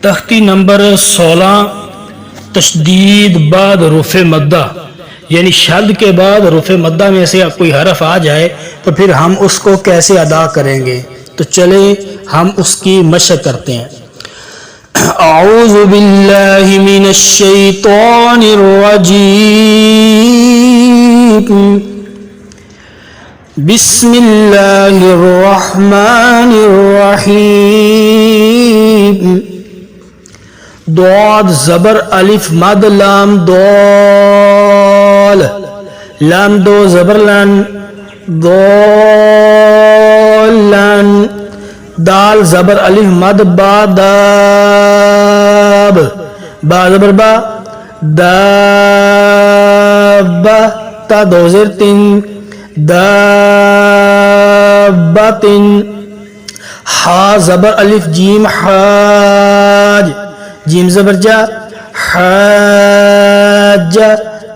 تختی نمبر 16 تشدید بعد رفع مدہ، یعنی شد کے بعد رفع مدہ میں سے کوئی حرف آ جائے تو پھر ہم اس کو کیسے ادا کریں گے. تو چلیں ہم اس کی مشق کرتے ہیں. اعوذ باللہ من الشیطان الرجیم، بسم اللہ الرحمن الرحیم. ضاد زبر الف مد لام دال، لام دو زبر لن دالن، دال زبر الف مد با داب، با زبر با داب، تا دو زر تین دابتن. ہا زبر الف جیم حاج، جیم زبر جا حاج،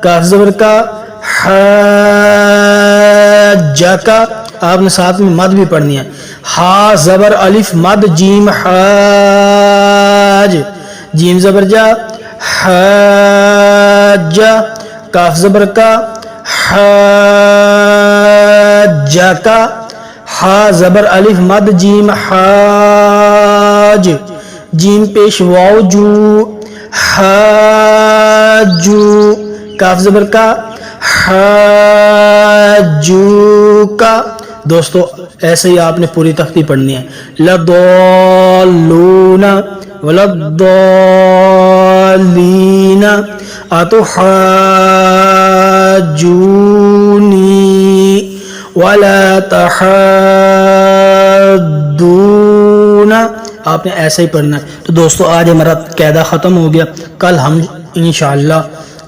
کاف زبر کا حاج کا، آپ نے ساتھ میں مد بھی پڑھنی ہے. ہا زبر الف مد جیم حاج، جیم زبر جا حاج، کاف زبر کا حاج کا. ہا زبر الف مد جیم حاج، جیم پیش واو جو حاجو، کاف زبر کا حاجو کا. دوستو ایسے ہی آپ نے پوری تختی پڑھنی ہے. لضالون ولضالین اتحاجونی ولا تحاجون، آپ نے ایسے ہی پڑھنا ہے. تو دوستو آج ہمارا قاعدہ ختم ہو گیا. کل ہم انشاءاللہ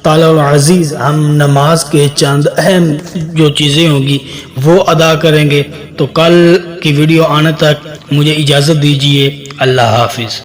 تعالی العزیز ہم نماز کے چند اہم جو چیزیں ہوں گی وہ ادا کریں گے. تو کل کی ویڈیو آنے تک مجھے اجازت دیجیے. اللہ حافظ.